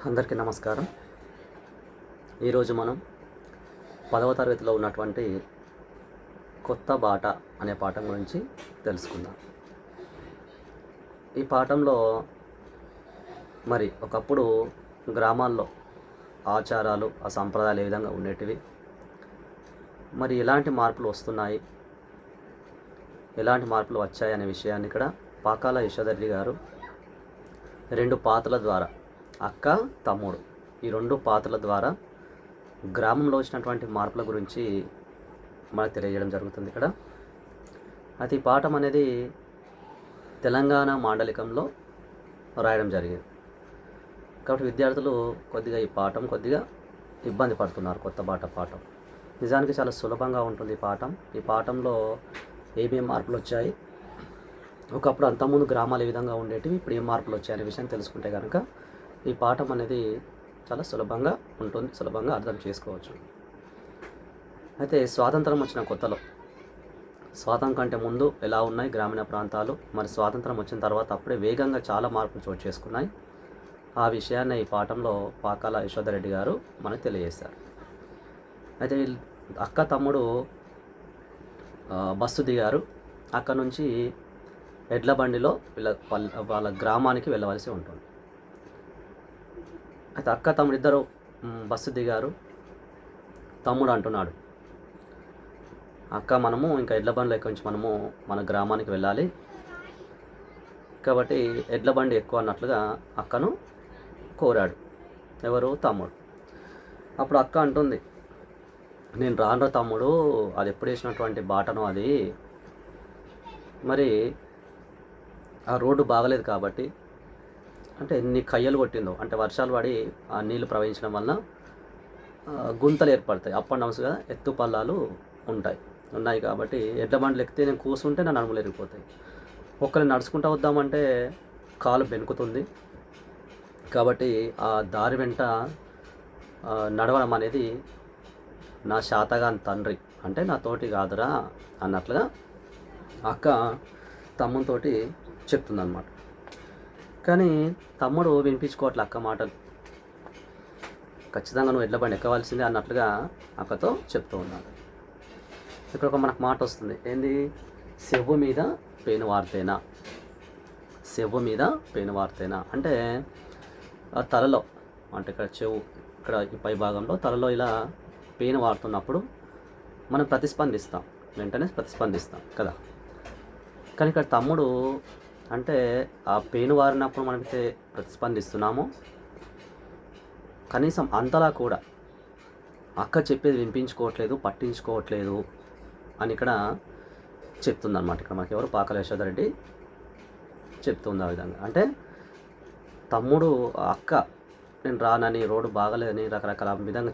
అందరికీ నమస్కారం. ఈరోజు మనం 10వ తరగతిలో ఉన్నటువంటి కొత్త బాట అనే పాఠం గురించి తెలుసుకుందాం. ఈ పాఠంలో ఒకప్పుడు గ్రామాల్లో ఆచారాలు, ఆ సంప్రదాయాలు ఏ విధంగా ఉండేటివి, ఎలాంటి మార్పులు వస్తున్నాయి, ఎలాంటి మార్పులు వచ్చాయి అనే విషయాన్ని ఇక్కడ పాకాల యశోధరెడ్డి గారు 2 పాత్రల ద్వారా, అక్క, తమ్ముడు, ఈ 2 పాత్రల ద్వారా గ్రామంలో వచ్చినటువంటి మార్పుల గురించి మనకు తెలియజేయడం జరుగుతుంది ఇక్కడ. అయితే ఈ పాఠం అనేది తెలంగాణ మాండలికంలో రాయడం జరిగింది. కాబట్టి విద్యార్థులు ఈ పాఠం ఇబ్బంది పడుతున్నారు. కొత్త బాట పాఠం నిజానికి చాలా సులభంగా ఉంటుంది. ఈ పాఠంలో ఏమేమి మార్పులు వచ్చాయి, ఒకప్పుడు అంతకుముందు గ్రామాలు ఏ విధంగా ఉండేటివి, ఇప్పుడు ఏం మార్పులు వచ్చాయనే విషయం తెలుసుకుంటే కనుక ఈ పాఠం అనేది చాలా సులభంగా ఉంటుంది, సులభంగా అర్థం చేసుకోవచ్చు. అయితే స్వాతంత్రం వచ్చిన కొత్తలో, స్వాతంత్రం కంటే ముందు ఎలా ఉన్నాయి గ్రామీణ ప్రాంతాలు, స్వాతంత్రం వచ్చిన తర్వాత అప్పుడే వేగంగా చాలా మార్పులు చోటు చేసుకున్నాయి. ఆ విషయాన్ని ఈ పాఠంలో పాకాల యశోధరెడ్డి గారు మనకు తెలియజేశారు. అయితే అక్క తమ్ముడు బస్సు దిగారు. అక్కడ నుంచి ఎడ్ల బండిలో వాళ్ళ గ్రామానికి వెళ్ళవలసి ఉంటుంది. అయితే అక్క తమ్ముడు ఇద్దరు బస్సు దిగారు. తమ్ముడు అంటున్నాడు, అక్క మనము ఇంకా ఎడ్ల బండిలో ఎక్కడి నుంచి మనము మన గ్రామానికి వెళ్ళాలి, కాబట్టి ఎడ్ల బండి ఎక్కువ అన్నట్లుగా అక్కను కోరాడు. ఎవరు? తమ్ముడు. అప్పుడు అక్క అంటుంది, నేను రానురా తమ్ముడు, అది ఎప్పుడు వేసినటువంటి బాటను, అది ఆ రోడ్డు బాగలేదు కాబట్టి, అంటే ఎన్ని కయ్యలు కొట్టిందో, అంటే వర్షాలు పడి ఆ నీళ్లు ప్రవహించడం వల్ల గుంతలు ఏర్పడతాయి. అప్ అండ్ డౌన్స్ కదా, ఎత్తు పల్లాలు ఉన్నాయి కాబట్టి ఎడ్ల బండ్లు ఎక్కితే నేను కూర్చుంటే నా నడుములు ఎరిగిపోతాయి. ఒక్కరిని నడుచుకుంటూ వద్దామంటే కాలు బెనుకుతుంది. కాబట్టి ఆ దారి వెంట నడవడం అనేది నా శాతగాని తండ్రి, అంటే నా తోటి కాదురా అన్నట్లుగా అక్క తమ్మునితోటి చెప్తుందన్నమాట. కానీ తమ్ముడు వినిపించుకోవట్లే అక్క మాటలు. ఖచ్చితంగా నువ్వు ఎడ్ల బండి ఎక్కవలసిందే అన్నట్లుగా అక్కతో చెప్తూ ఉన్నాడు. ఇక్కడ మనకు మాట వస్తుంది, ఏంది? సెవ్వు మీద పేను వార్తేనా, సెవ్వు మీద పేను వార్తేనా అంటే తలలో, అంటే ఇక్కడ చెవు, ఇక్కడ ఈ పై భాగంలో తలలో ఇలా పేను వాడుతున్నప్పుడు మనం వెంటనే ప్రతిస్పందిస్తాం కదా. కానీ ఇక్కడ తమ్ముడు అంటే ఆ పెయిన్ వారినప్పుడు మనమైతే ప్రతిస్పందిస్తున్నామో, కనీసం అంతలా కూడా అక్క చెప్పేది వినిపించుకోవట్లేదు, పట్టించుకోవట్లేదు అని ఇక్కడ చెప్తుందన్నమాట. ఇక్కడ మనకి ఎవరు? పాకాల యశోధరెడ్డి చెప్తుంది ఆ విధంగా. అంటే తమ్ముడు అక్క నేను రానని, రోడ్డు బాగలేదని రకరకాల విధంగా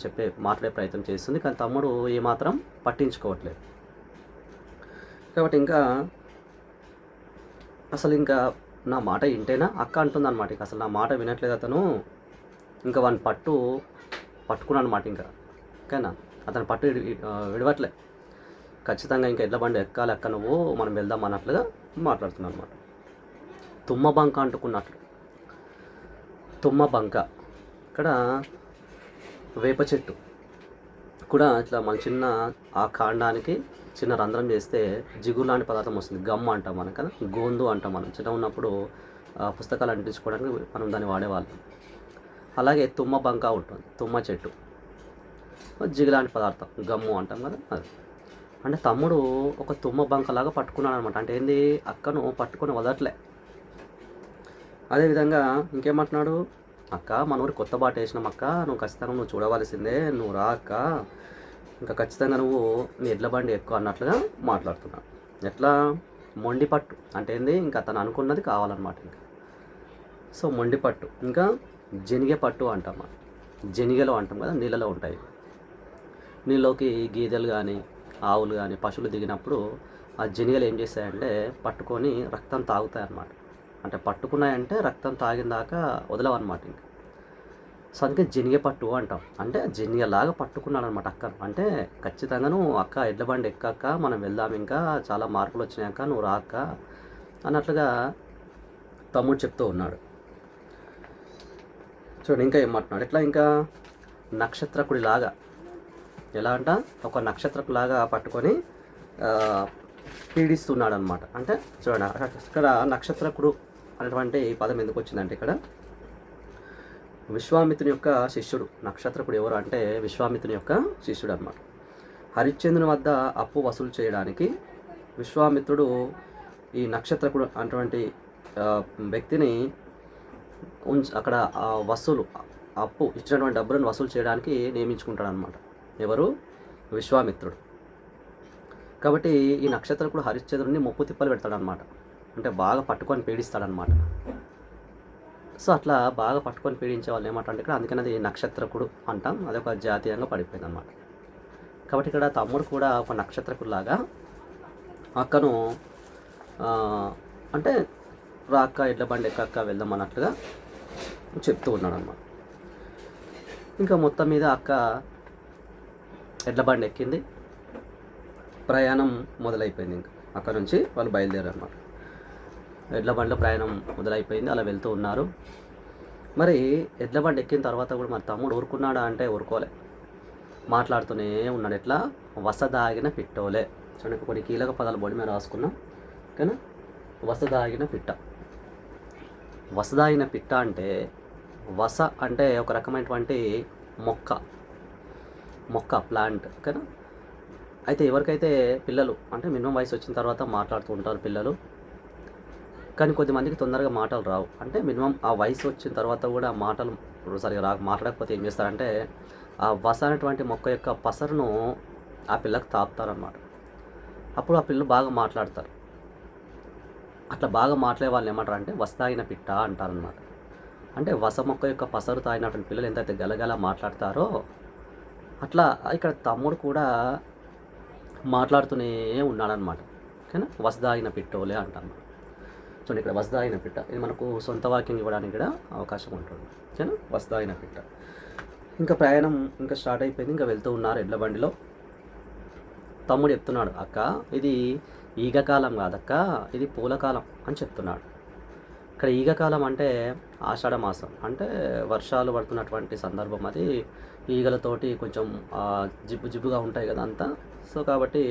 మాట్లాడే ప్రయత్నం చేస్తుంది, కానీ తమ్ముడు ఏమాత్రం పట్టించుకోవట్లేదు. కాబట్టి అసలు నా మాట వింటేనా అక్క అంటుందన్నమాట. అసలు నా మాట వినట్లేదు అతను, ఇంకా వాడిని పట్టుకున్నాను అన్నమాట. ఓకేనా, అతను పట్టు విడవట్లే. ఖచ్చితంగా ఇంకా ఎడ్ల బండి ఎక్కాలి అక్క, నువ్వు మనం వెళ్దాం అన్నట్లుగా మాట్లాడుతున్నాను అనమాట. తుమ్మ బంక అంటుకున్నట్లు. తుమ్మ బంక ఇక్కడ వేప చెట్టు కూడా ఇట్లా మన చిన్న ఆ కాండానికి చిన్న రంధ్రం చేస్తే జిగురు లాంటి పదార్థం వస్తుంది. గమ్ అంటాం మనం కదా, గోందు అంటాం మనం. చిన్న ఉన్నప్పుడు పుస్తకాలు అంటించుకోవడానికి మనం దాన్ని వాడేవాళ్ళం. అలాగే తుమ్మ బంక ఉంటుంది, తుమ్మ చెట్టు, జిగు లాంటి పదార్థం, గమ్ము అంటాం కదా అది. అంటే తమ్ముడు ఒక తుమ్మ బంకలాగా పట్టుకున్నాడు అనమాట. అంటే ఏంది? అక్కను పట్టుకొని వదలట్లే. అదేవిధంగా ఇంకేమంటున్నాడు? అక్క మన ఊరి కొత్త బాట వేసినాం అక్క, నువ్వు ఖచ్చితంగా నువ్వు చూడవలసిందే, నువ్వు రా అక్క, ఇంకా ఖచ్చితంగా నువ్వు నీ ఎడ్ల బండి ఎక్కువ అన్నట్లుగా మాట్లాడుతున్నాడు. ఎట్లా? మొండి పట్టు అంటే ఏంది? ఇంకా అతను అనుకున్నది కావాలన్నమాట. సో మొండి పట్టు, ఇంకా జనిగే పట్టు అంటాం మనం. జనిగలో అంటాం కదా, నీళ్ళలో ఉంటాయి. నీళ్ళలోకి గీదెలు కానీ ఆవులు కానీ పశువులు దిగినప్పుడు ఆ జనిగలు ఏం చేస్తాయంటే పట్టుకొని రక్తం తాగుతాయి అన్నమాట. అంటే పట్టుకున్నాయంటే రక్తం తాగిన దాకా వదలవన్నమాట. సో అందుకే జనిగే పట్టు అంటాం. అంటే జనిగలాగా పట్టుకున్నాడు అనమాట అక్క. అంటే ఖచ్చితంగా అక్క ఎడ్ల బండి ఎక్కక్క, మనం వెళ్దాం, ఇంకా చాలా మార్పులు వచ్చినాక నువ్వు రాక్క అన్నట్లుగా తమ్ముడు చెప్తూ ఉన్నాడు. చూడండి ఇంకా ఏమంటున్నాడు, ఎట్లా ఇంకా నక్షత్రకుడిలాగా, ఎలా అంట ఒక నక్షత్రకులాగా పట్టుకొని పీడిస్తున్నాడు అనమాట. అంటే చూడండి ఇక్కడ నక్షత్రకుడు అనేటువంటి పదం ఎందుకు వచ్చిందంటే, ఇక్కడ విశ్వామిత్రుని యొక్క శిష్యుడు. నక్షత్రకుడు ఎవరు అంటే విశ్వామిత్రుని యొక్క శిష్యుడు అనమాట. హరిశ్చంద్రుని వద్ద అప్పు వసూలు చేయడానికి విశ్వామిత్రుడు ఈ నక్షత్రకుడు అటువంటి వ్యక్తిని అక్కడ వసూలు అప్పు ఇచ్చినటువంటి డబ్బులను వసూలు చేయడానికి నియమించుకుంటాడు అనమాట. ఎవరు? విశ్వామిత్రుడు. కాబట్టి ఈ నక్షత్రకుడు హరిశ్చంద్రుడిని ముప్పు తిప్పలు పెడతాడనమాట. అంటే బాగా పట్టుకొని పీడిస్తాడనమాట. సో అట్లా బాగా పట్టుకొని పీడించే వాళ్ళు ఏమంటారంటే ఇక్కడ, అందుకని అది నక్షత్రకుడు అంటాం. అది ఒక జాతీయంగా పడిపోయింది అనమాట. కాబట్టి ఇక్కడ తమ్ముడు కూడా ఒక నక్షత్రకుడిలాగా అక్కను అంటే రాక్క ఎడ్ల బండి ఎక్కక్క వెళ్దాం అన్నట్లుగా చెప్తూ ఉన్నాడు అనమాట. ఇంకా మొత్తం మీద అక్క ఎడ్ల బండి ఎక్కింది, ప్రయాణం మొదలైపోయింది. ఇంకా అక్కడ నుంచి వాళ్ళు బయలుదేరారు అనమాట. ఎడ్ల బండిలో ప్రయాణం మొదలైపోయింది, అలా వెళ్తూ ఉన్నారు. మరి ఎడ్ల బండి ఎక్కిన తర్వాత కూడా మరి తమ్ముడు ఊరుకున్నాడా అంటే ఊరుకోలే, మాట్లాడుతూనే ఉన్నాడు. ఎట్లా? వసదాగిన పిట్టోలే. చూడండి కొన్ని కీలక పదాలు బోర్డు మీద రాసుకున్నాం కానీ వసదాగిన పిట్ట. వసదాగిన పిట్ట అంటే వస అంటే ఒక రకమైనటువంటి మొక్క ప్లాంట్ కదా. అయితే ఎవరికైతే పిల్లలు అంటే మినిమం వయసు వచ్చిన తర్వాత మాట్లాడుతూ ఉంటారు పిల్లలు, కానీ కొద్దిమందికి తొందరగా మాటలు రావు. అంటే మినిమం ఆ వయసు వచ్చిన తర్వాత కూడా మాటలు సరిగా మాట్లాడకపోతే ఏం చేస్తారంటే ఆ వస అనేటువంటి మొక్క యొక్క పసరును ఆ పిల్లకు తాపుతారనమాట. అప్పుడు ఆ పిల్లలు బాగా మాట్లాడతారు. అట్లా బాగా మాట్లాడే వాళ్ళు ఏమంటారు అంటే వసదాగిన పిట్ట అంటారనమాట. అంటే వస మొక్క యొక్క పసరు తాగినటువంటి పిల్లలు ఎంతైతే గలగల మాట్లాడతారో అట్లా ఇక్కడ తమ్ముడు కూడా మాట్లాడుతూనే ఉన్నాడనమాట. ఓకేనా? వసదాగిన పిట్టోలే అంటారు. చూడండి ఇక్కడ వసదాగిన పిట్ట, ఇది మనకు సొంత వాక్యం ఇవ్వడానికి కూడా అవకాశం ఉంటుంది. ఓకేనా? వసదాగిన పిట్ట. ఇంకా ప్రయాణం ఇంకా స్టార్ట్ అయిపోయింది. ఇంకా వెళ్తూ ఉన్నారు ఎడ్ల బండిలో. తమ్ముడు చెప్తున్నాడు, అక్క ఇది ఈగకాలం కాదక్క, ఇది పూలకాలం అని చెప్తున్నాడు. ఇక్కడ ఈగకాలం అంటే ఆషాఢ మాసం, అంటే వర్షాలు పడుతున్నటువంటి సందర్భం. అది ఈగలతోటి కొంచెం జిబ్బుగా ఉంటాయి కదా అంతా. సో కాబట్టి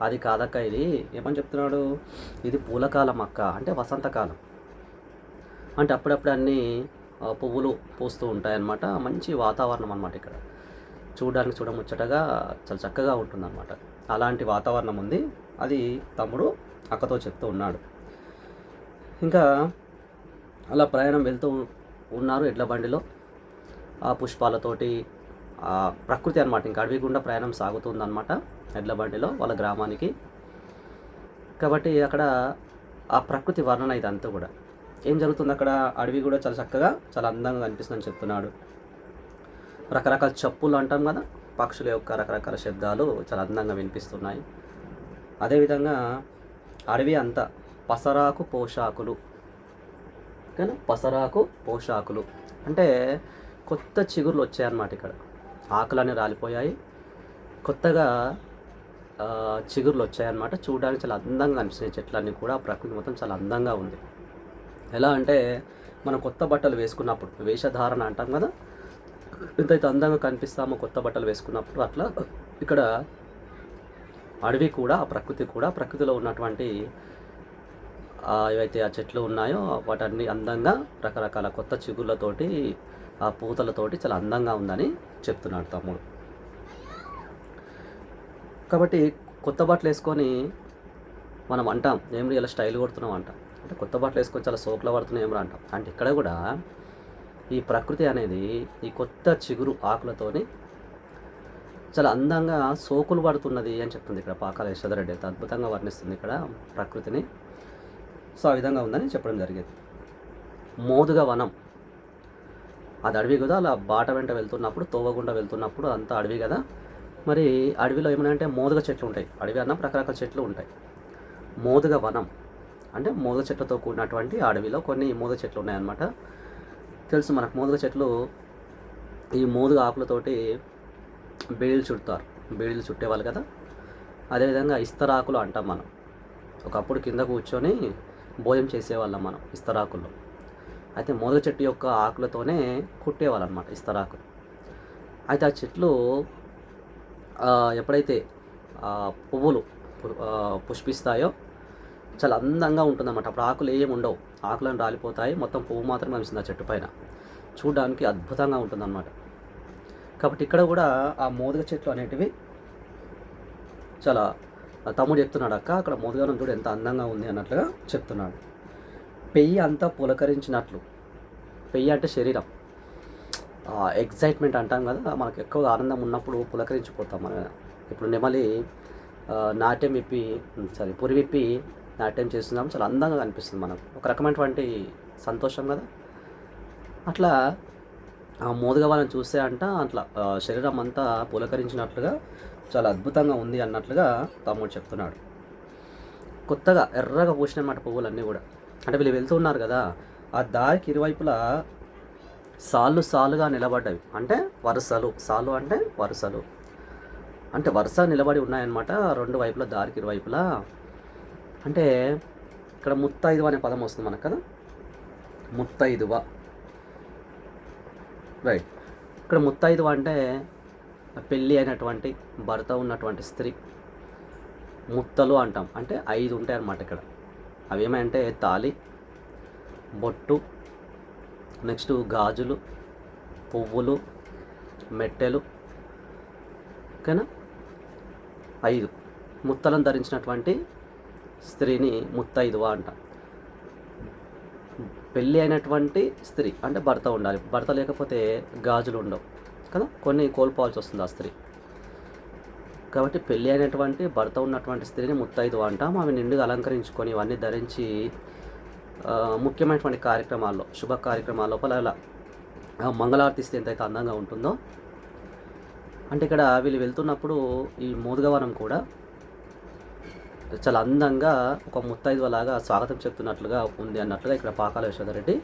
అది కాదక్క, ఇది ఏమని చెప్తున్నాడు, ఇది పూలకాలం అక్క, అంటే వసంతకాలం. అంటే అప్పుడప్పుడు అన్నీ పువ్వులు పూస్తూ ఉంటాయన్నమాట. మంచి వాతావరణం అన్నమాట. ఇక్కడ చూడడానికి చూడముచ్చటగా చాలా చక్కగా ఉంటుందన్నమాట. అలాంటి వాతావరణం ఉంది. అది తమ్ముడు అక్కతో చెప్తూ ఉన్నాడు. ఇంకా అలా ప్రయాణం వెళ్తూ ఉన్నారు ఎడ్ల బండిలో. ఆ పుష్పాలతోటి ప్రకృతి అనమాట. ఇంకా అడవి గుండా ప్రయాణం సాగుతుందన్నమాట ఎడ్ల బండిలో వాళ్ళ గ్రామానికి. కాబట్టి అక్కడ ఆ ప్రకృతి వర్ణన ఇదంతా కూడా ఏం జరుగుతుంది, అక్కడ అడవి కూడా చాలా చక్కగా చాలా అందంగా కనిపిస్తుందని చెప్తున్నాడు. రకరకాల చప్పులు అంటాం కదా, పక్షుల యొక్క రకరకాల శబ్దాలు చాలా అందంగా వినిపిస్తున్నాయి. అదేవిధంగా అడవి అంతా పసరాకు పోషాకులు, కానీ పసరాకు పోషాకులు అంటే కొత్త చిగుర్లు వచ్చాయన్నమాట. ఇక్కడ ఆకులన్నీ రాలిపోయాయి, కొత్తగా చిగుర్లు వచ్చాయన్నమాట. చూడడానికి చాలా అందంగా అనిపిస్తున్నాయి చెట్లన్నీ కూడా. ప్రకృతి మొత్తం చాలా అందంగా ఉంది. ఎలా అంటే మనం కొత్త బట్టలు వేసుకున్నప్పుడు, వేషధారణ అంటాం కదా, ఎంతైతే అందంగా కనిపిస్తామో కొత్త బట్టలు వేసుకున్నప్పుడు, అట్లా ఇక్కడ అడవి కూడా ఆ ప్రకృతి కూడా, ప్రకృతిలో ఉన్నటువంటి ఏవైతే ఆ చెట్లు ఉన్నాయో వాటన్ని అందంగా రకరకాల కొత్త చిగుళ్ళతోటి ఆ పూతలతోటి చాలా అందంగా ఉందని చెప్తున్నాడు తమ్ముడు. కాబట్టి కొత్త బట్టలు వేసుకొని మనం అంటాం ఏమి ఇలా స్టైల్ కొడుతున్నాం అంటాం. అంటే కొత్త బట్టలు వేసుకొని చాలా సోకులు పడుతున్నాం ఏమరా అంటాం. అంటే ఇక్కడ కూడా ఈ ప్రకృతి అనేది ఈ కొత్త చిగురు ఆకులతోని చాలా అందంగా సోకులు పడుతున్నది అని చెప్తుంది ఇక్కడ పాకాల యశోదరెడ్డి. అయితే అద్భుతంగా వర్ణిస్తుంది ఇక్కడ ప్రకృతిని. సో ఆ విధంగా ఉందని చెప్పడం జరిగింది. మోదుగ వనం, అది అడవి కదా. అలా బాట వెంట వెళ్తున్నప్పుడు, తోవగుండా వెళ్తున్నప్పుడు అంతా అడవి కదా. మరి అడవిలో ఏమన్నా మోదుగ చెట్లు ఉంటాయి. అడవి అన్న రకరకాల చెట్లు ఉంటాయి. మోదుగ వనం అంటే మోదుగ చెట్లతో కూడినటువంటి అడవిలో కొన్ని మోదుగ చెట్లు ఉన్నాయన్నమాట. తెలుసు మనకు మోదుగ చెట్లు, ఈ మోదుగ ఆకులతోటి బేడీలు చుడతారు, బేడీలు చుట్టేవాళ్ళు కదా. అదేవిధంగా ఇస్తరాకులు అంటాం మనం. ఒకప్పుడు కింద కూర్చొని భోజనం చేసేవాళ్ళం మనం ఇస్తరాకుల్లో. అయితే మోదుగ చెట్టు యొక్క ఆకులతోనే కుట్టేవాళ్ళు అనమాట ఇస్తరాకు. అయితే ఆ చెట్లు ఎప్పుడైతే పువ్వులు పుష్పిస్తాయో చాలా అందంగా ఉంటుందన్నమాట. అప్పుడు ఆకులు ఏమి ఉండవు, ఆకులను రాలిపోతాయి, మొత్తం పువ్వు మాత్రం కనిపిస్తుంది ఆ చెట్టు పైన. చూడడానికి అద్భుతంగా ఉంటుందన్నమాట. కాబట్టి ఇక్కడ కూడా ఆ మోదుగ చెట్లు అనేటివి చాలా తమ్ముడు చెప్తున్నాడు, అక్క అక్కడ మోదుగవనం చూడు ఎంత అందంగా ఉంది అన్నట్లుగా చెప్తున్నాడు. పెయ్యి అంతా పులకరించినట్లు, పెయ్యి అంటే శరీరం, ఎగ్జైట్మెంట్ అంటాం కదా, మనకు ఎక్కువగా ఆనందం ఉన్నప్పుడు పులకరించిపోతాం మనం. ఇప్పుడు నెమలి నాట్యం విప్పి పురి విప్పి నాట్యం చేస్తున్నాం, చాలా అందంగా కనిపిస్తుంది మనకు, ఒక రకమైనటువంటి సంతోషం కదా. అట్లా ఆ మోదుగవనం చూస్తే అట్లా శరీరం అంతా పులకరించినట్లుగా చాలా అద్భుతంగా ఉంది అన్నట్లుగా తమ్ముడు చెప్తున్నాడు. కొత్తగా ఎర్రగా పూసినమాట పువ్వులన్నీ కూడా. అంటే వీళ్ళు వెళ్తూ ఉన్నారు కదా, ఆ దారికి ఇరువైపులా సాలుగా నిలబడ్డవి, అంటే వరుసలు. సాలు అంటే వరుసలు, అంటే వరుస నిలబడి ఉన్నాయన్నమాట రెండు వైపులా, దారికి ఇరువైపులా. అంటే ఇక్కడ ముత్తైదువ అనే పదం వస్తుంది మనకు కదా, ముత్తైదువ, రైట్. ఇక్కడ ముత్తైదువ అంటే పెళ్ళి అయినటువంటి భర్త ఉన్నటువంటి స్త్రీ. ముత్తలు అంటాం, అంటే 5 ఉంటాయి అన్నమాట ఇక్కడ. అవి ఏమంటే తాళి, బొట్టు, నెక్స్ట్ గాజులు, పువ్వులు, మెట్టెలు, ఓకేనా. 5 ముత్తలను ధరించినటువంటి స్త్రీని ముత్తైదువ అంటాం. పెళ్ళి అయినటువంటి స్త్రీ అంటే భర్త ఉండాలి, భర్త లేకపోతే గాజులు ఉండవు కదా, కొన్ని కోల్పోవాల్సి వస్తుంది ఆ స్త్రీ. కాబట్టి పెళ్ళి అయినటువంటి భర్త ఉన్నటువంటి స్త్రీని ముత్తైదువ అంటాం. ఆమె నిండుగా అలంకరించుకొని ఇవన్నీ ధరించి ముఖ్యమైనటువంటి కార్యక్రమాల్లో, శుభ కార్యక్రమాల లోపల అలా మంగళారతి ఇస్తే ఎంతైతే అందంగా ఉంటుందో, అంటే ఇక్కడ వీళ్ళు వెళ్తున్నప్పుడు ఈ మోదుగవనం కూడా చాలా అందంగా ఒక ముత్తైదువలాగా స్వాగతం చెప్తున్నట్లుగా ఉంది అన్నట్లుగా ఇక్కడ పాకాల యశోదారెడ్డి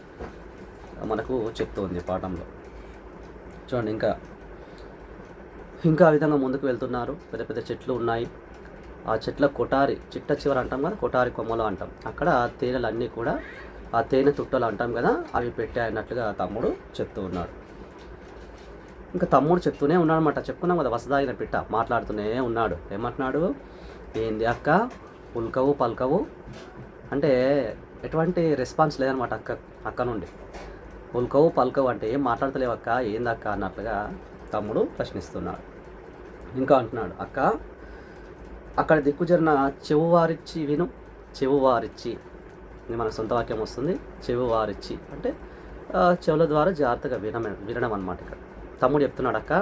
మనకు చెప్తూ ఉంది పాఠంలో. చూడండి, ఇంకా ఆ విధంగా ముందుకు వెళ్తున్నారు. పెద్ద పెద్ద చెట్లు ఉన్నాయి. ఆ చెట్ల కొటారి, చిట్ట చివర అంటాం కదా, కొటారి కొమ్మలు అంటాం. అక్కడ తేనెలన్నీ కూడా, ఆ తేనె తుట్టలు అంటాం కదా, అవి పెట్టాయన్నట్లుగా తమ్ముడు చెప్తూ ఉన్నాడు. ఇంకా తమ్ముడు చెప్తూనే ఉన్నాడు అనమాట. చెప్పుకున్నాం కదా, వసదాగిన పిట్ట మాట్లాడుతూనే ఉన్నాడు. ఏమంటున్నాడు, ఏంది అక్క ఉల్కవు పల్కవు అంటే ఎటువంటి రెస్పాన్స్ లేదనమాట అక్క నుండి. ఉల్కవు పల్కవు అంటే ఏం మాట్లాడతలేవు అక్క, ఏందక్క అన్నట్లుగా తమ్ముడు ప్రశ్నిస్తున్నాడు. ఇంకా అంటున్నాడు, అక్క అక్కడ దిక్కుజరిన చెవువారిచ్చి విను, చెవువారిచ్చి, ఇది మన సొంత వాక్యం వస్తుంది. చెవువారిచ్చి అంటే చెవుల ద్వారా జాగ్రత్తగా వినడం అనమాట. ఇక్కడ తమ్ముడు చెప్తున్నాడు, అక్క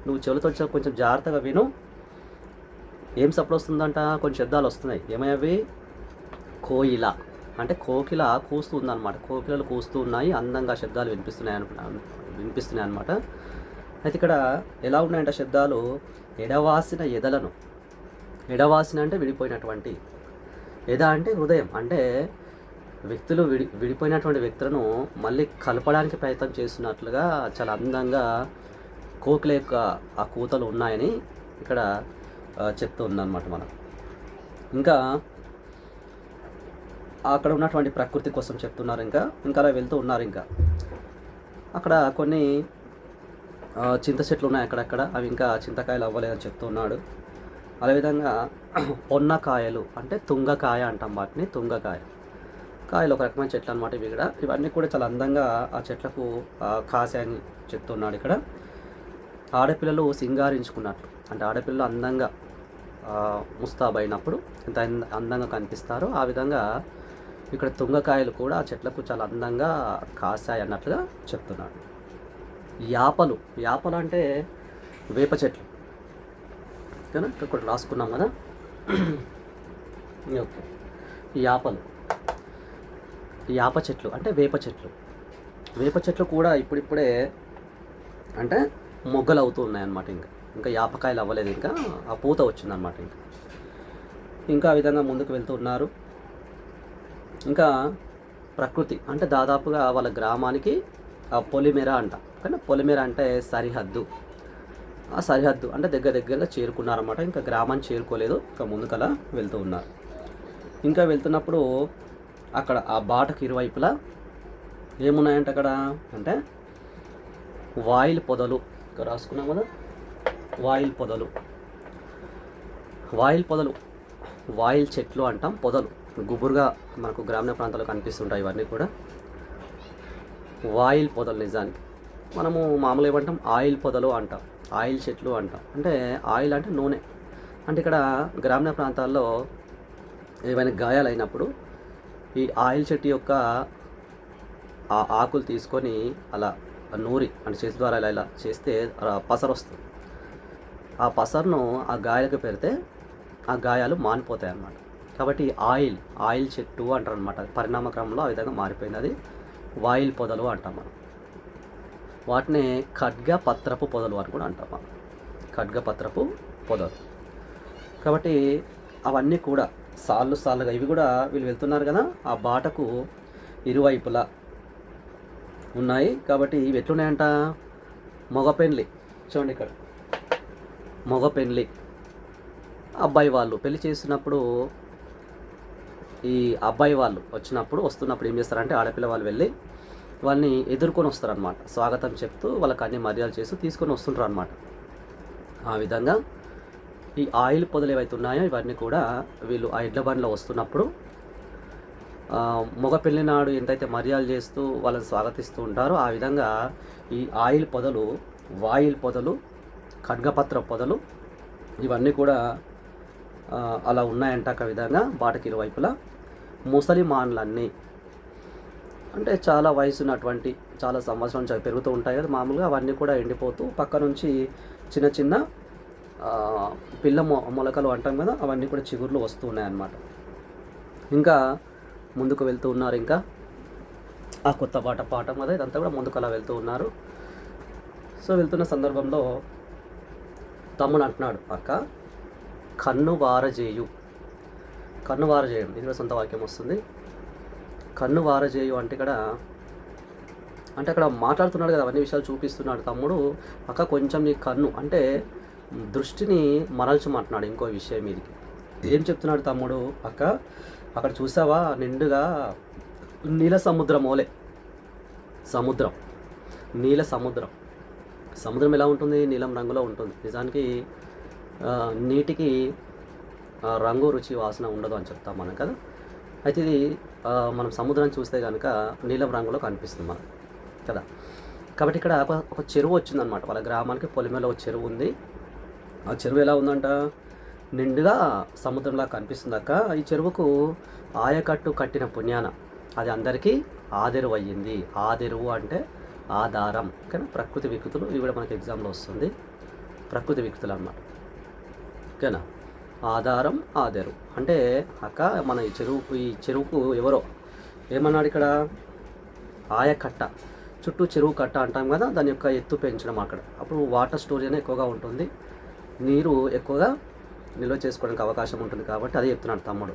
నువ్వు చెవులతో కొంచెం జాగ్రత్తగా విను. ఏం సప్పుడు వస్తుందంట, కొన్ని శబ్దాలు వస్తున్నాయి. ఏమయ్యవి, కోయిల అంటే కోకిల కూస్తూ ఉందన్నమాట. కోకిలలు కూస్తూ ఉన్నాయి, అందంగా శబ్దాలు వినిపిస్తున్నాయి అన్నమాట. అయితే ఇక్కడ ఎలా ఉన్నాయంటే శబ్దాలు, ఎడవాసిన ఎదలను, ఎడవాసిన అంటే విడిపోయినటువంటి, ఎద అంటే హృదయం, అంటే వ్యక్తులు విడిపోయినటువంటి వ్యక్తులను మళ్ళీ కలపడానికి ప్రయత్నం చేస్తున్నట్లుగా చాలా అందంగా కోకిల యొక్క ఆ కూతలు ఉన్నాయని ఇక్కడ చెప్తూ ఉందన్నమాట మనం. ఇంకా అక్కడ ఉన్నటువంటి ప్రకృతి కోసం చెప్తున్నారు. ఇంకా అలా వెళ్తూ ఉన్నారు. ఇంకా అక్కడ కొన్ని చింత చెట్లు ఉన్నాయి అక్కడక్కడ, అవి ఇంకా చింతకాయలు అవ్వలేదని చెప్తున్నాడు. అదేవిధంగా పొన్నకాయలు అంటే తుంగకాయ అంటాం వాటిని, తుంగకాయ కాయలు ఒక రకమైన చెట్లు అనమాట ఇవి. ఇక్కడ ఇవన్నీ కూడా చాలా అందంగా ఆ చెట్లకు కాసాయని చెప్తున్నాడు. ఇక్కడ ఆడపిల్లలు సింగారించుకున్నట్లు, అంటే ఆడపిల్లలు అందంగా ముస్తాబైనప్పుడు ఎంత అందంగా కనిపిస్తారో ఆ విధంగా ఇక్కడ తుంగకాయలు కూడా ఆ చెట్లకు చాలా అందంగా కాసాయి అన్నట్లుగా చెప్తున్నాడు. యాపలు అంటే వేప చెట్లు, ఓకేనా, ఇక్కడ రాసుకున్నాం కదా. ఓకే, యాప చెట్లు అంటే వేప చెట్లు కూడా ఇప్పుడిప్పుడే అంటే మొగ్గలు అవుతూ ఉన్నాయన్నమాట. ఇంకా యాపకాయలు అవ్వలేదు, ఇంకా ఆ పూత వచ్చిందనమాట. ఇంకా ఆ విధంగా ముందుకు వెళ్తూ ఉన్నారు. ఇంకా ప్రకృతి అంటే దాదాపుగా వాళ్ళ గ్రామానికి పొలిమేర అంట, కానీ పొలిమేర అంటే సరిహద్దు. ఆ సరిహద్దు అంటే దగ్గరగా చేరుకున్నారన్నమాట. ఇంకా గ్రామాన్ని చేరుకోలేదు, ఇంకా ముందుకలా వెళ్తూ ఉన్నారు. ఇంకా వెళ్తున్నప్పుడు అక్కడ ఆ బాటకు ఇరువైపులా ఏమున్నాయంటే అక్కడ అంటే వాయిల్ పొదలు, ఇక్కడ రాసుకున్నాం కదా, వాయిల్ పొదలు, వాయిల్ పొదలు, వాయిల్ చెట్లు అంటాం, పొదలు గుబురుగా మనకు గ్రామీణ ప్రాంతాల్లో కనిపిస్తుంటాయి. ఇవన్నీ కూడా వాయిల్ పొదలు. నిజానికి మనము మామూలుగా ఏమంటాం, ఆయిల్ పొదలు అంటాం, ఆయిల్ చెట్లు అంటాం. అంటే ఆయిల్ అంటే నూనె. అంటే ఇక్కడ గ్రామీణ ప్రాంతాల్లో ఏవైనా గాయాలైనప్పుడు ఈ ఆయిల్ చెట్టు యొక్క ఆ ఆకులు తీసుకొని అలా నూరి అంటే చేతి ద్వారా ఇలా చేస్తే పసరు వస్తుంది. ఆ పసరును ఆ గాయాలకు పెడితే ఆ గాయాలు మానిపోతాయి అన్నమాట. కాబట్టి ఆయిల్ చెట్టు అంటారు అనమాట. పరిణామ క్రమంలో ఆ విధంగా మారిపోయింది. అది వాయిల్ పొదలు అంటాం మనం. వాటిని ఖడ్గపత్రపు పొదలు అని కూడా అంటాం మనం, ఖడ్గపత్రపు పొదలు. కాబట్టి అవన్నీ కూడా సాళ్ళుగా ఇవి కూడా వీళ్ళు వెళ్తున్నారు కదా, ఆ బాటకు ఇరువైపులా ఉన్నాయి. కాబట్టి ఇవి ఎట్లున్నాయంట, మగ పెండ్లి. చూడండి ఇక్కడ మగ పెండ్లి, అబ్బాయి వాళ్ళు పెళ్లి చేస్తున్నప్పుడు ఈ అబ్బాయి వాళ్ళు వస్తున్నప్పుడు ఏం చేస్తారంటే ఆడపిల్ల వాళ్ళు వెళ్ళి వాళ్ళని ఎదుర్కొని వస్తారనమాట. స్వాగతం చెప్తూ వాళ్ళకి అన్ని మర్యాదలు చేస్తూ తీసుకొని వస్తుంటారు అనమాట. ఆ విధంగా ఈ ఆయిల్ పొదలు ఏవైతే ఉన్నాయో ఇవన్నీ కూడా వీళ్ళు ఆ ఎడ్ల బండిలో వస్తున్నప్పుడు మగ పెళ్లి నాడు ఎంతైతే మర్యాదలు చేస్తూ వాళ్ళని స్వాగతిస్తూ ఉంటారో ఆ విధంగా ఈ ఆయిల్ పొదలు, వాయిల్ పొదలు, ఖడ్గపత్ర పొదలు ఇవన్నీ కూడా అలా ఉన్నాయంట. ఒక విధంగా బాటకి ఇరువైపులా ముసలిమాన్లన్నీ, అంటే చాలా వయసు ఉన్నటువంటి, చాలా సంవత్సరం నుంచి పెరుగుతూ ఉంటాయి కదా మామూలుగా, అవన్నీ కూడా ఎండిపోతూ పక్క నుంచి చిన్న చిన్న పిల్ల మొలకలు అంటాం కదా, అవన్నీ కూడా చిగుర్లు వస్తూ ఉన్నాయన్నమాట. ఇంకా ముందుకు వెళ్తూ ఉన్నారు. ఇంకా ఆ కొత్త పాఠం కదా ఇదంతా కూడా ముందుకు అలా వెళ్తూ ఉన్నారు. సో వెళ్తున్న సందర్భంలో తమ్ముడు అంటున్నాడు, అక్క కన్ను వారజేయు, కన్ను వారజేయం, ఇది కూడా సొంత వాక్యం వస్తుంది. కన్ను వారజేయు అంటే అక్కడ మాట్లాడుతున్నాడు కదా, అవన్నీ విషయాలు చూపిస్తున్నాడు తమ్ముడు. అక్క కొంచెం నీ కన్ను అంటే దృష్టిని మరల్చమంటున్నాడు ఇంకో విషయం మీదికి. ఏం చెప్తున్నాడు తమ్ముడు, అక్క అక్కడ చూసావా నిండుగా నీల సముద్రం ఓలే, సముద్రం, నీల సముద్రం. సముద్రం ఎలా ఉంటుంది, నీలం రంగులో ఉంటుంది. నిజానికి నీటికి రంగు, రుచి, వాసన ఉండదు అని చెప్తాం మనం కదా. అయితే ఇది మనం సముద్రం చూస్తే కనుక నీలం రంగులో కనిపిస్తుంది మనం కదా. కాబట్టి ఇక్కడ ఒక చెరువు వచ్చిందనమాట వాళ్ళ గ్రామానికి. పొలిమేలో ఒక చెరువు ఉంది. ఆ చెరువు ఎలా ఉందంట, నిండుగా సముద్రంలా కనిపిస్తుంది అక్క. ఈ చెరువుకు ఆయకట్టు కట్టిన పుణ్యాన అది అందరికీ ఆదెరువు అయ్యింది. ఆదెరువు అంటే ఆధారం. ఓకేనా, ప్రకృతి వికృతులు, ఇవి కూడా మనకి ఎగ్జామ్లో వస్తుంది. ప్రకృతి వికృతులు అన్నమాట. ఓకేనా, ఆధారం, ఆదెరువు అంటే అక్క మన ఈ చెరువుకు ఎవరో ఏమన్నాడు ఇక్కడ, ఆయకట్ట, చుట్టూ చెరువు కట్ట అంటాం కదా, దాని యొక్క ఎత్తు పెంచడం అక్కడ. అప్పుడు వాటర్ స్టోరేజ్ అనేది ఎక్కువగా ఉంటుంది, నీరు ఎక్కువగా నిల్వ చేసుకోవడానికి అవకాశం ఉంటుంది. కాబట్టి అదే చెప్తున్నాడు తమ్ముడు.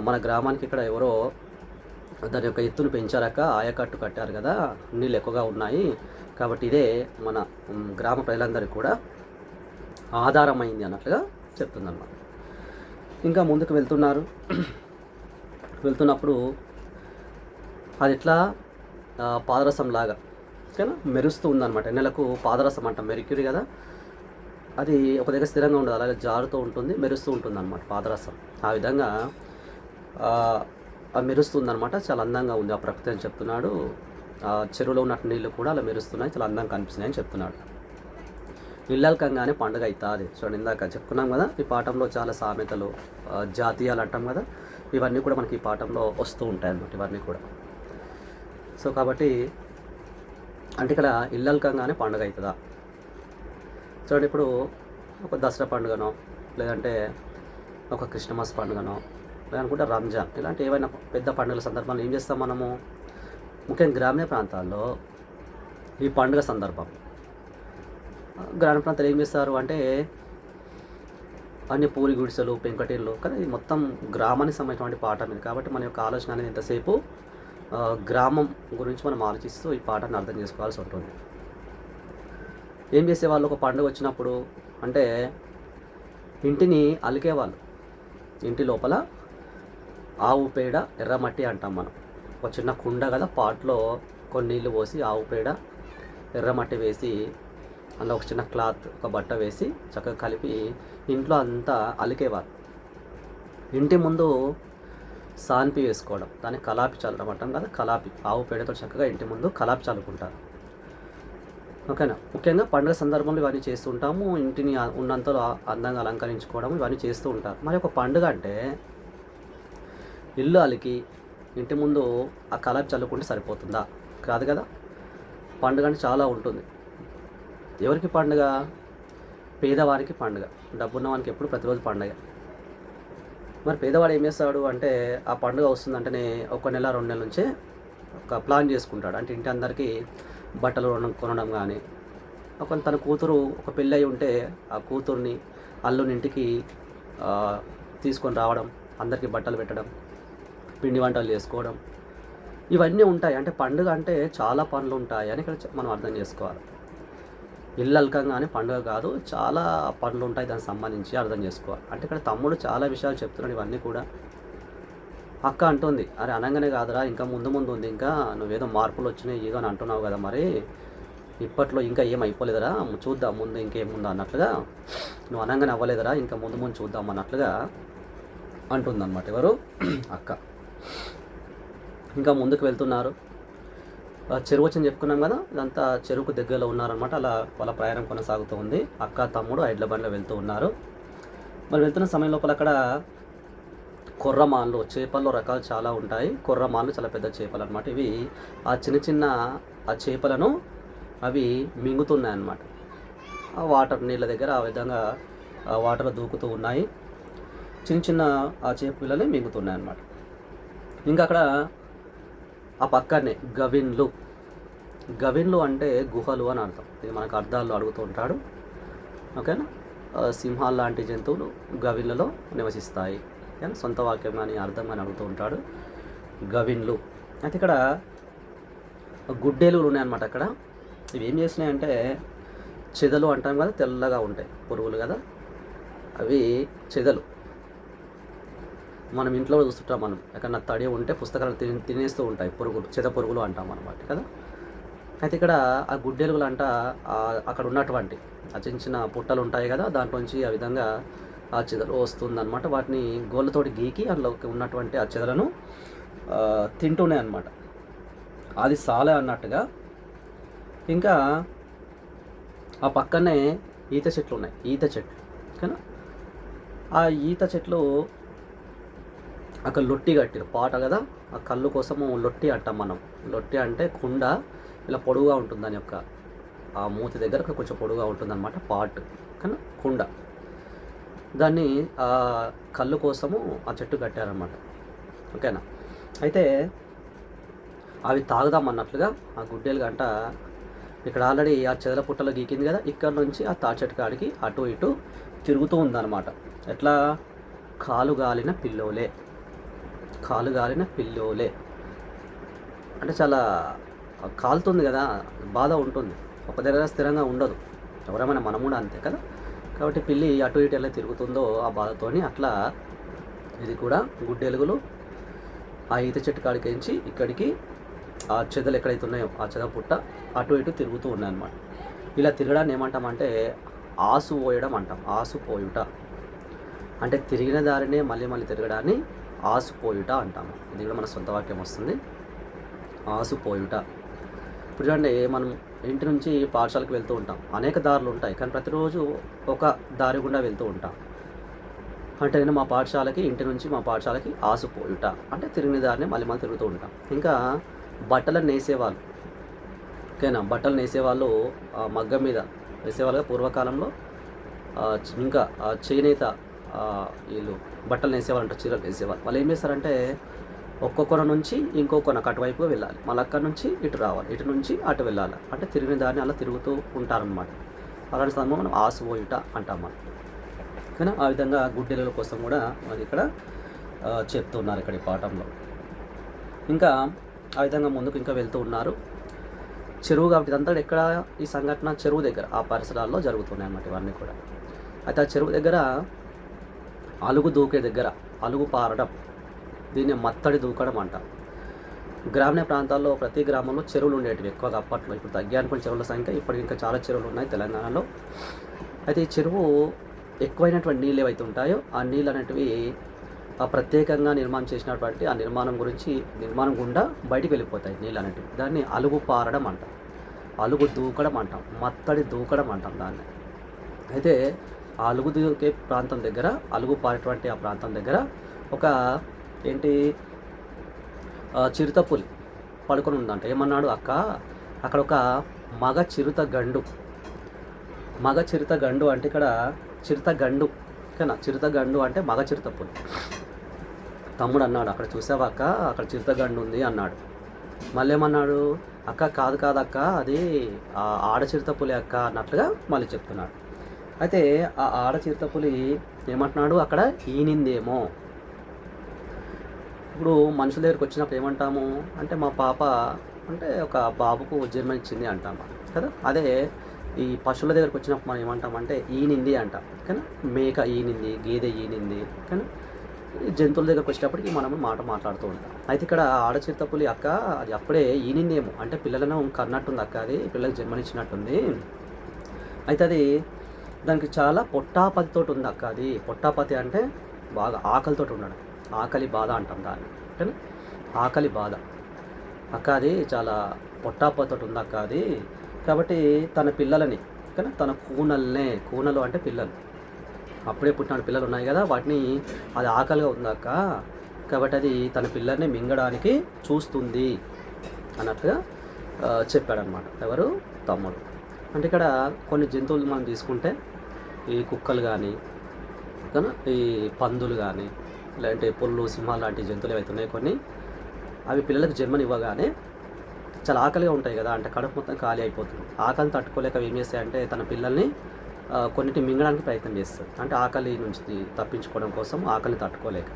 మన గ్రామానికి ఇక్కడ ఎవరో దాని యొక్క ఎత్తును పెంచారక, ఆయకట్టు కట్టారు కదా, నీళ్ళు ఎక్కువగా ఉన్నాయి. కాబట్టి ఇదే మన గ్రామ ప్రజలందరికీ కూడా ఆధారమైంది అన్నట్లుగా చెప్తుందన్నమాట. ఇంకా ముందుకు వెళ్తున్నప్పుడు అది ఎట్లా పాదరసం లాగా ఓకేనా మెరుస్తూ ఉందన్నమాట. నెలకు పాదరసం అంటాం, మెరిక్యూరీ కదా, అది ఒక దగ్గర స్థిరంగా ఉండదు, అలాగే జారుతూ ఉంటుంది, మెరుస్తూ ఉంటుంది అన్నమాట పాదరసం. ఆ విధంగా మెరుస్తుందన్నమాట. చాలా అందంగా ఉంది ఆ ప్రకృతి అని చెప్తున్నాడు. చెరువులో ఉన్నట్టు నీళ్ళు కూడా అలా మెరుస్తున్నాయి, చాలా అందంగా కనిపిస్తున్నాయి అని చెప్తున్నాడు. ఇల్లల్కంగానే పండుగ అవుతుంది. చూడండి, ఇందాక చెప్పుకున్నాం కదా, ఈ పాఠంలో చాలా సామెతలు, జాతీయాలు అంటాం కదా, ఇవన్నీ కూడా మనకి ఈ పాఠంలో వస్తూ ఉంటాయి అన్నమాట, ఇవన్నీ కూడా. సో కాబట్టి అంటే ఇక్కడ ఇల్లల్కంగానే పండుగ అవుతుందా. చూడండి, ఇప్పుడు ఒక దసరా పండుగనో, లేదంటే ఒక క్రిస్టమస్ పండుగనో, లేదనుకుంటే రంజాన్, ఇలాంటి ఏవైనా పెద్ద పండుగల సందర్భంలో ఏం చేస్తాం మనము, ముఖ్యంగా గ్రామీణ ప్రాంతాల్లో ఈ పండుగ సందర్భం గ్రామీణ ప్రాంతాలు ఏం చేస్తారు అంటే అన్ని పూరి గుడిసెలు, పెంకటిళ్ళు, కానీ ఇది మొత్తం గ్రామానికి సంబంధించినటువంటి పాఠం ఇది. కాబట్టి మన యొక్క ఆలోచన అనేది ఎంతసేపు గ్రామం గురించి మనం ఆలోచిస్తూ ఈ పాఠాన్ని అర్థం చేసుకోవాల్సి ఉంటుంది. ఏం చేసేవాళ్ళు ఒక పండుగ వచ్చినప్పుడు అంటే ఇంటిని అలికేవాళ్ళు. ఇంటి లోపల ఆవు పేడ, ఎర్రమట్టి అంటాం మనం, ఒక చిన్న కుండ కదా, పాట్లో కొన్ని నీళ్ళు పోసి ఆవు పేడ ఎర్రమట్టి వేసి అందులో ఒక చిన్న క్లాత్ ఒక బట్ట వేసి చక్కగా కలిపి ఇంట్లో అంతా అలికేవారు. ఇంటి ముందు సాన్పి వేసుకోవడం, దాన్ని కలాపి చల్లడం అంటాం కదా, కలాపి ఆవు పేడతో చక్కగా ఇంటి ముందు కలాపి చల్లుకుంటారు. ఓకేనా. ముఖ్యంగా పండుగ సందర్భంలో ఇవన్నీ చేస్తూ ఉంటాము. ఇంటిని ఉన్నంతలో అందంగా అలంకరించుకోవడం ఇవన్నీ చేస్తూ ఉంటారు. మరి ఒక పండుగ అంటే ఇల్లు అలికి ఇంటి ముందు ఆ కలాపి చల్లుకుంటే సరిపోతుందా? కాదు కదా. పండుగ అంటే చాలా ఉంటుంది. ఎవరికి పండుగ? పేదవారికి పండుగ. డబ్బున్నవానికి ఎప్పుడు ప్రతిరోజు పండుగ. మరి పేదవాడు ఏం చేస్తాడు అంటే ఆ పండుగ వస్తుందంటేనే ఒక నెల 2 నెలల నుంచే ఒక ప్లాన్ చేసుకుంటాడు. అంటే ఇంటి అందరికీ బట్టలు కొనడం కానీ, తన కూతురు ఒక పెళ్ళి అయి ఉంటే ఆ కూతుర్ని అల్లుని ఇంటికి తీసుకొని రావడం, అందరికీ బట్టలు పెట్టడం, పిండి వంటలు చేసుకోవడం, ఇవన్నీ ఉంటాయి. అంటే పండుగ అంటే చాలా పనులు ఉంటాయి అని ఇక్కడ మనం అర్థం చేసుకోవాలి. ఇల్లు అల్కంగానే పండుగ కాదు, చాలా పనులు ఉంటాయి దానికి సంబంధించి అర్థం చేసుకోవాలి. అంటే ఇక్కడ తమ్ముడు చాలా విషయాలు చెప్తున్నాడు. ఇవన్నీ కూడా అక్క అంటుంది, అరే అనగానే కాదురా, ఇంకా ముందు ఉంది, ఇంకా నువ్వేదో మార్పులు వచ్చినాయి ఏదో అని అంటున్నావు కదా, మరి ఇప్పట్లో ఇంకా ఏం అయిపోలేదురా, చూద్దాం ముందు ఇంకేముందో అన్నట్లుగా, నువ్వు అనగానే అవ్వలేదురా, ఇంకా ముందు చూద్దాం అన్నట్లుగా అంటుందన్నమాట. ఎవరు? అక్క. ఇంకా ముందుకు వెళ్తున్నారు. చెరువు వచ్చని చెప్పుకున్నాం కదా, ఇదంతా చెరువుకు దగ్గరలో ఉన్నారనమాట. అలా వాళ్ళ ప్రయాణం కొనసాగుతూ ఉంది. అక్క తమ్ముడు ఎడ్ల బండిలో వెళ్తూ ఉన్నారు. మరి వెళ్తున్న సమయం లోపల అక్కడ కొర్రమాన్లు, చేపల్లో రకాలు చాలా ఉంటాయి. కొర్రమాన్లు చాలా పెద్ద చేపలు అనమాట. ఇవి ఆ చిన్న ఆ చేపలను అవి మింగుతున్నాయి అన్నమాట. ఆ వాటర్ నీళ్ళ దగ్గర ఆ విధంగా వాటర్లో దూకుతూ ఉన్నాయి. చిన్న ఆ చేప పిల్లలు మింగుతున్నాయి అన్నమాట. ఇంకా అక్కడ ఆ పక్కనే గవిన్లు అంటే గుహలు అని అర్థం. ఇది మనకు అర్థాల్లో అడుగుతూ ఉంటాడు. ఓకేనా. సింహాలు లాంటి జంతువులు గవిన్లలో నివసిస్తాయి. ఓకేనా. సొంత వాక్యం కానీ అర్థం కానీ అడుగుతూ ఉంటాడు. గవిన్లు అయితే ఇక్కడ గుడ్డేలుగులు ఉన్నాయన్నమాట. అక్కడ ఇవి ఏం చేసినాయంటే చెదలు అంటాం కదా, తెల్లగా ఉంటాయి పురుగులు కదా, అవి చెదలు. మనం ఇంట్లో చూస్తుంటాం, మనం ఎక్కడన్నా తడి ఉంటే పుస్తకాలు తినేస్తూ ఉంటాయి పురుగులు, చెద పురుగులు అంటాం అన్నమాట కదా. అయితే ఇక్కడ ఆ గుడ్డెలుగులు అంట అక్కడ ఉన్నటువంటి ఆ చిన్న పుట్టలు ఉంటాయి కదా, దాంట్లోంచి ఆ విధంగా ఆ చెదలు వస్తుందన్నమాట. వాటిని గోళ్ళతోటి గీకి అందులోకి ఉన్నటువంటి ఆ చెదలను తింటూనే అన్నమాట. అది సాలే అన్నట్టుగా. ఇంకా ఆ పక్కనే ఈత చెట్లు ఉన్నాయి, ఈత చెట్లు. ఓకేనా. ఆ ఈత చెట్లు అక్కడ లొట్టి కట్టారు, పాట కదా, ఆ కళ్ళు కోసము లొట్టి అంటాం మనం. లొట్టి అంటే కుండ ఇలా పొడుగుగా ఉంటుంది, దాని యొక్క ఆ మూతి దగ్గర కొంచెం పొడుగుగా ఉంటుందన్నమాట, పాట్ కానీ కుండ. దాన్ని ఆ కళ్ళు కోసము ఆ చెట్టు కట్టారన్నమాట. ఓకేనా. అయితే అవి తాగుదాం అన్నట్లుగా ఆ గుడ్డేలు గంట ఇక్కడ ఆల్రెడీ ఆ చెదల పుట్టలో గీకింది కదా, ఇక్కడ నుంచి ఆ తాటి చెట్టు కాడికి అటు ఇటు తిరుగుతూ ఉందన్నమాట. ఎట్లా? కాలు గాలిన పిల్లోలే అంటే చాలా కాలుతుంది కదా, బాధ ఉంటుంది, ఒక దగ్గర స్థిరంగా ఉండదు. ఎవరైనా మనం కూడా అంతే కదా. కాబట్టి పిల్లి అటు ఇటు ఎలా తిరుగుతుందో ఆ బాధతోని అట్లా ఇది కూడా గుడ్డెలుగులు ఆ ఈత చెట్టు కాడికించి ఇక్కడికి ఆ చెదలు ఎక్కడైతే ఉన్నాయో ఆ చెద పుట్ట అటు ఇటు తిరుగుతూ ఉన్నాయన్నమాట. ఇలా తిరగడాన్ని ఏమంటామంటే ఆసు పోయడం అంటాం. ఆసు పోయుట అంటే తిరిగిన దారినే మళ్ళీ తిరగడాన్ని ఆసు పోయుట అంటాము. ఇది కూడా మన సొంత వాక్యం వస్తుంది, ఆసు పోయుట. ఇప్పుడు చూడండి, మనం ఇంటి నుంచి పాఠశాలకు వెళ్తూ ఉంటాం, అనేక దారులు ఉంటాయి, కానీ ప్రతిరోజు ఒక దారి గుండా వెళ్తూ ఉంటాం. అంటే నేను మా పాఠశాలకి, ఇంటి నుంచి మా పాఠశాలకి ఆసు పోయుట అంటే తిరిగిన దారిని మళ్ళీ తిరుగుతూ ఉంటాం. ఇంకా బట్టలను నేసేవాళ్ళు. ఓకేనా. బట్టలు నేసేవాళ్ళు మగ్గం మీద వేసేవాళ్ళుగా పూర్వకాలంలో. ఇంకా చేనేత వీళ్ళు బట్టలు నేసేవాళ్ళు అంటే చీరలు వేసేవాళ్ళు. వాళ్ళు ఏం చేస్తారంటే ఒక్కొక్కన నుంచి ఇంకో కొనకు అటువైపుగా వెళ్ళాలి, మళ్ళీ అక్కడ నుంచి ఇటు రావాలి, ఇటు నుంచి అటు వెళ్ళాలి. అంటే తిరిగిన దారిని అలా తిరుగుతూ ఉంటారనమాట. అలాంటి సమయంలో మనం ఆసు పోయుట అంటాం మనం. కానీ ఆ విధంగా గుడ్డెల కోసం కూడా మరి ఇక్కడ చెప్తున్నారు ఇక్కడ ఈ పాఠంలో. ఇంకా ఆ విధంగా ముందుకు ఇంకా వెళ్తూ ఉన్నారు. చెరువు కాబట్టి ఇదంతా ఎక్కడ ఈ సంఘటన? చెరువు దగ్గర, ఆ పరిసరాల్లో జరుగుతున్నాయి అన్నమాట ఇవన్నీ కూడా. అయితే ఆ చెరువు దగ్గర అలుగు దూకే దగ్గర, అలుగు పారడం, దీన్ని మత్తడి దూకడం అంటాం. గ్రామీణ ప్రాంతాల్లో ప్రతి గ్రామంలో చెరువులు ఉండేటివి ఎక్కువగా అప్పట్లో. ఇప్పుడు తగ్గానుకున్న చెరువుల సంఖ్య ఇప్పటికి ఇంకా చాలా చెరువులు ఉన్నాయి తెలంగాణలో. అయితే ఈ చెరువు ఎక్కువైనటువంటి నీళ్ళు ఏవైతే ఉంటాయో ఆ నీళ్ళు అనేటివి ప్రత్యేకంగా నిర్మాణం చేసినటువంటి ఆ నిర్మాణం గుండా బయటికి వెళ్ళిపోతాయి నీళ్ళు అనేటివి. దాన్ని అలుగు పారడం అంటాం, అలుగు దూకడం అంటాం, మత్తడి దూకడం అంటాం దాన్ని. అయితే ఆ అలుగు దూకే ప్రాంతం దగ్గర, అలుగు పారేటువంటి ఆ ప్రాంతం దగ్గర ఒక చిరుతపులి పడుకొని ఉందంట. ఏమన్నాడు, అక్క అక్కడ ఒక మగ చిరుతగండు అంటే ఇక్కడ చిరుతగండు ఓకేనా, చిరుతగండు అంటే మగ చిరుతపులి. తమ్ముడు అన్నాడు, అక్కడ చూసావా అక్క, అక్కడ చిరుతగండు ఉంది అన్నాడు. మళ్ళీ ఏమన్నాడు, అక్క కాదు అక్క, అది ఆడ చిరుతపులి అక్క అన్నట్లుగా మళ్ళీ చెప్తున్నాడు. అయితే ఆ ఆడ చిరుతపులి ఏమంటున్నాడు, అక్కడ ఈనిందేమో. ఇప్పుడు మనుషుల దగ్గరికి వచ్చినప్పుడు ఏమంటాము అంటే, మా పాప అంటే ఒక బాబుకు జన్మనిచ్చింది అంటాం కదా. అదే ఈ పశువుల దగ్గరికి వచ్చినప్పుడు మనం ఏమంటామంటే ఈనింది అంటాం కానీ, మేక ఈనింది, గేదె ఈనింది కానీ. జంతువుల దగ్గరకు వచ్చేటప్పటికి మనం మాట్లాడుతూ ఉంటాం. అయితే ఇక్కడ ఆడ చిరుతపులి అక్క అది అప్పుడే ఈనిందేమో అంటే పిల్లలను కన్నట్టుంది అక్క, అది పిల్లలకు జన్మనిచ్చినట్టుంది. అయితే అది దానికి చాలా పొట్టాపతితో ఉంది అక్క. అది పొట్టాపతి అంటే బాగా ఆకలితో ఉండడం, ఆకలి బాధ అంటాం దాన్ని కానీ. ఆకలి బాధ అక్క, అది చాలా పొట్టాపతితో ఉంది అక్క అది. కాబట్టి తన పిల్లలని కానీ తన కూనలు అంటే పిల్లలు, అప్పుడే పుట్టిన పిల్లలు ఉన్నాయి కదా, వాటిని అది ఆకలిగా ఉందక్క, కాబట్టి అది తన పిల్లల్ని మింగడానికి చూస్తుంది అన్నట్లుగా చెప్పాడనమాట. ఎవరు, తమ్ముడు. అంటే ఇక్కడ కొన్ని జంతువులు మనం తీసుకుంటే ఈ కుక్కలు కానీ ఈ పందులు కానీ లేదంటే పుల్లు, సింహాలు లాంటి జంతువులు ఏవైతే ఉన్నాయి కొన్ని, అవి పిల్లలకు జన్మనివ్వగానే చాలా ఆకలిగా ఉంటాయి కదా, అంటే కడుపు మొత్తం ఖాళీ అయిపోతుంది. ఆకలిని తట్టుకోలేక ఏం చేస్తాయంటే తన పిల్లల్ని కొన్నిటిని మింగడానికి ప్రయత్నం చేస్తుంది, అంటే ఆకలి నుంచి తప్పించుకోవడం కోసం, ఆకలిని తట్టుకోలేక.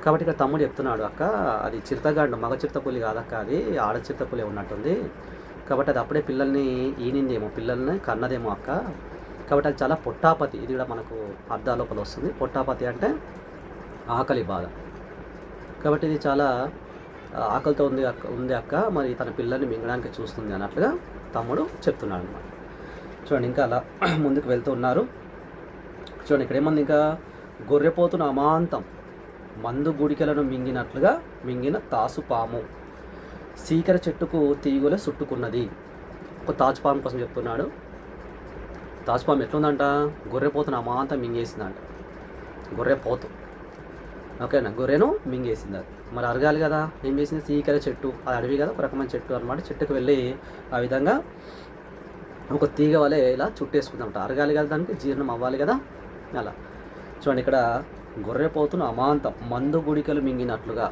కాబట్టి ఇక్కడ తమ్ముడు చెప్తున్నాడు, అక్క అది చిరుతగాండు, మగ చిరుతపులి కాదక్క, అది ఆడ చిరుతపులి ఉన్నట్టుంది, కాబట్టి అది అప్పుడే పిల్లల్ని ఈనిందేమో, పిల్లల్ని కన్నదేమో అక్క, కాబట్టి అది చాలా పొట్టాపతి. ఇది కూడా మనకు అర్థాల లోపల వస్తుంది. పొట్టాపతి అంటే ఆకలి బాధ, కాబట్టి ఇది చాలా ఆకలితో ఉంది అక్క, మరి తన పిల్లల్ని మింగడానికి చూస్తుంది అన్నట్లుగా తమ్ముడు చెప్తున్నాడు అనమాట. చూడండి, ఇంకా అలా ముందుకు వెళ్తూ ఉన్నారు. చూడండి ఇక్కడ ఏమంది, ఇంకా గొర్రెపోతున్న అమాంతం మందు గుడికెలను మింగిన తాసుపాము సీకర చెట్టుకు తీగుల చుట్టుకున్నది. ఒక తాచుపాము కోసం చెప్తున్నాడు. తాచుపాము ఎట్లుందంట, గొర్రెపోతున్న అమాంతం మింగేసిందంట. గొర్రెపోతు ఓకేనా, గొర్రెను మింగేసింది. అది మరి అరగాలి కదా, ఏం చేసింది, సీకర చెట్టు, అది అడవి కదా, ఒక రకమైన చెట్టు అనమాట. చెట్టుకు వెళ్ళి ఆ విధంగా ఒక తీగ వలె ఇలా చుట్టేసుకుందామంట. అరగాలి కదా, దానికి జీర్ణం అవ్వాలి కదా, అలా. చూడండి ఇక్కడ గొర్రెపోతును అమాంతం మందు గుడికలు మింగినట్లుగా.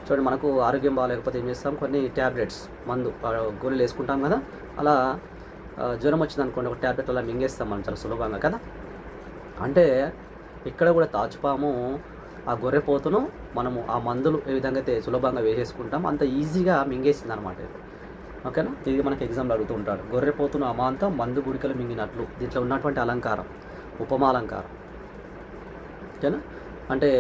చూడండి, మనకు ఆరోగ్యం బాగాలేకపోతే ఏం చేస్తాం, కొన్ని ట్యాబ్లెట్స్ మందు గొర్రెలు వేసుకుంటాం కదా, అలా జ్వరం వచ్చింది అనుకోండి, ఒక ట్యాబ్లెట్ అలా మింగేస్తాం మనం చాలా సులభంగా కదా. అంటే ఇక్కడ కూడా తాచుపాము ఆ గొర్రెపోతును మనము ఆ మందులు ఏ విధంగా అయితే సులభంగా వేసేసుకుంటాం అంత ఈజీగా మింగేసింది అనమాట. ఓకేనా, ఇది మనకి ఎగ్జామ్లో అడుగుతూ ఉంటాడు. గొర్రెపోతును అమాంతం మందు గుడికలు మింగినట్లు. దీంట్లో ఉన్నటువంటి అలంకారం ఉపమాలంకారం. ఓకేనా, అంటే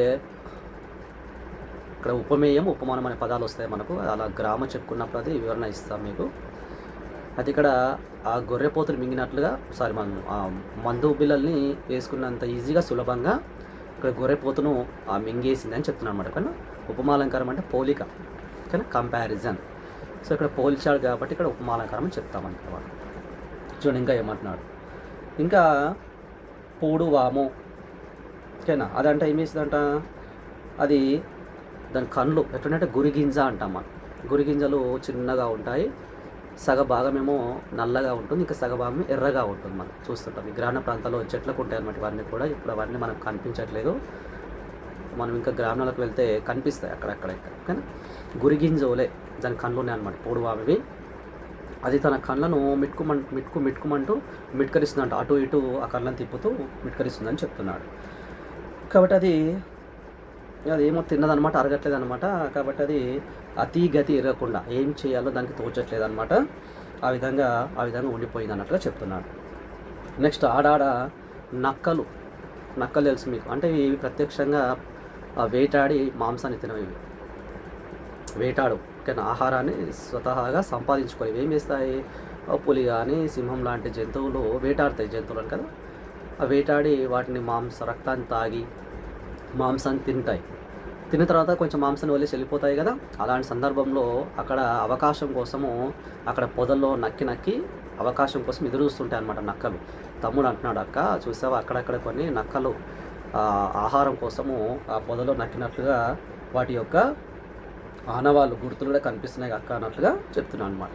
ఇక్కడ ఉపమేయం, ఉపమానం అనే పదాలు వస్తాయి మనకు. అలా గ్రామం చెప్పుకున్నప్పుడు అది వివరణ ఇస్తాం మీకు. అది ఇక్కడ ఆ గొర్రెపోతులు మింగినట్లుగా మనం ఆ మందు బిళ్ళల్ని వేసుకున్నంత ఈజీగా సులభంగా ఇక్కడ గొర్రెపోతును మింగేసింది అని చెప్తున్నాను అనమాట. కానీ ఉపమాలంకారం అంటే పోలిక, కానీ కంపారిజన్. సో ఇక్కడ పోల్చాడు కాబట్టి ఇక్కడ ఉపమాలంకారం అని చెప్తామన్నమాట. చూడండి ఇంకా ఏమంటున్నాడు, ఇంకా పూడు వాము. ఓకేనా, అదంటే ఏం చేస్తుందంట, అది దాని కళ్ళు ఎట్లంటే గురిగింజ అంటాం మనం. గురిగింజలు చిన్నగా ఉంటాయి, సగ భాగమేమో నల్లగా ఉంటుంది, ఇంకా సగ భాగం ఎర్రగా ఉంటుంది. మనం చూస్తుంటాం ఈ గ్రామీణ ప్రాంతాల్లో చెట్లకు ఉంటాయి అన్నమాట ఇవన్నీ కూడా. ఇప్పుడు అవన్నీ మనకు కనిపించట్లేదు, మనం ఇంకా గ్రామాలకు వెళ్తే కనిపిస్తాయి అక్కడక్కడ. కానీ గురిగింజోలే దాని కళ్ళు ఉన్నాయి అనమాట, పొడువామివి. అది తన కళ్ళను మిట్టుకుమంటూ మిట్కరిస్తుందంట, అటు ఇటు ఆ కళ్ళను తిప్పుతూ మిట్కరిస్తుందని చెప్తున్నాడు. కాబట్టి అది ఏమో తిన్నదనమాట, అరగట్లేదు అనమాట. కాబట్టి అది అతి గతి ఎరగకుండా ఏం చేయాలో దానికి తోచట్లేదు అనమాట. ఆ విధంగా ఉండిపోయింది అన్నట్టుగా చెప్తున్నాడు. నెక్స్ట్ ఆడాడ నక్కలు తెలుసు మీకు, అంటే ఇవి ప్రత్యక్షంగా వేటాడి మాంసాన్ని తినవి. వేటాడు ఓకేనా, ఆహారాన్ని స్వతహాగా సంపాదించుకోవాలి. ఏం చేస్తాయి, పులి కానీ సింహం లాంటి జంతువులు వేటాడతాయి జంతువులను కదా, ఆ వేటాడి వాటిని రక్తాన్ని తాగి మాంసాన్ని తింటాయి. తిన్న తర్వాత కొంచెం మాంసాన్ని వదిలేసి వెళ్ళిపోతాయి కదా. అలాంటి సందర్భంలో అక్కడ అవకాశం కోసము అక్కడ పొదల్లో నక్కి అవకాశం కోసం ఎదురు చూస్తుంటాయి అన్నమాట నక్కలు. తమ్ముడు అంటున్నాడు, అక్క చూసావా అక్కడక్కడ కొన్ని నక్కలు ఆహారం కోసము ఆ పొదలో నక్కినట్లుగా వాటి యొక్క ఆనవాళ్ళు గుర్తులు కూడా కనిపిస్తున్నాయి అక్క అన్నట్లుగా చెప్తున్నాను అనమాట.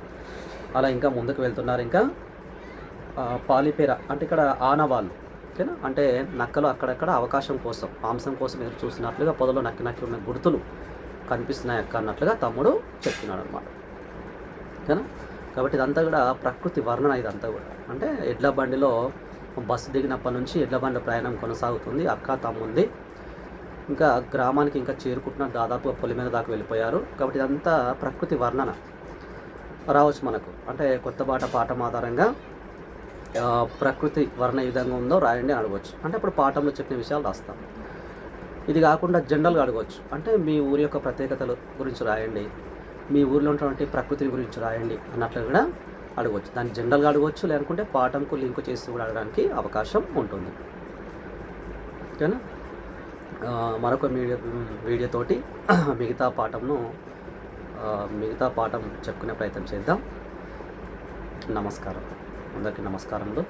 అలా ఇంకా ముందుకు వెళ్తున్నారు. ఇంకా పాలిపేర అంటే ఇక్కడ ఆనవాళ్ళు, ఓకేనా, అంటే నక్కలు అక్కడక్కడ అవకాశం కోసం మాంసం కోసం ఎదురు చూస్తున్నట్లుగా పొదలో నక్కి ఉన్న గుర్తులు కనిపిస్తున్నాయి అక్క అన్నట్లుగా తమ్ముడు చెప్తున్నాడు అనమాట. ఓకేనా, కాబట్టి ఇదంతా కూడా ప్రకృతి వర్ణన. ఇదంతా కూడా అంటే ఎడ్ల బండిలో బస్సు దిగినప్పటి నుంచి ఎడ్ల బండి ప్రయాణం కొనసాగుతుంది. అక్క తమ్ముంది ఇంకా గ్రామానికి ఇంకా చేరుకుంటున్నారు, దాదాపుగా పొలిమేర దాకా వెళ్ళిపోయారు. కాబట్టి ఇదంతా ప్రకృతి వర్ణన రావచ్చు మనకు. అంటే కొత్త పాఠం ఆధారంగా ప్రకృతి వర్ణ ఏ విధంగా ఉందో రాయండి అడగవచ్చు. అంటే అప్పుడు పాఠంలో చెప్పిన విషయాలు రాస్తాం. ఇది కాకుండా జనరల్గా అడగవచ్చు. అంటే మీ ఊరి యొక్క ప్రత్యేకతల గురించి రాయండి, మీ ఊరిలో ఉన్నటువంటి ప్రకృతిని గురించి రాయండి అన్నట్లు కూడా అడగవచ్చు. దాన్ని జనరల్గా అడగవచ్చు, లేకుంటే పాఠంకు లింక్ చేసి కూడా అడగడానికి అవకాశం ఉంటుంది. ఓకేనా, మరొక వీడియోతోటి మిగతా పాఠం చెప్పుకునే ప్రయత్నం చేద్దాం. నమస్కారం, అందరికీ నమస్కారములు.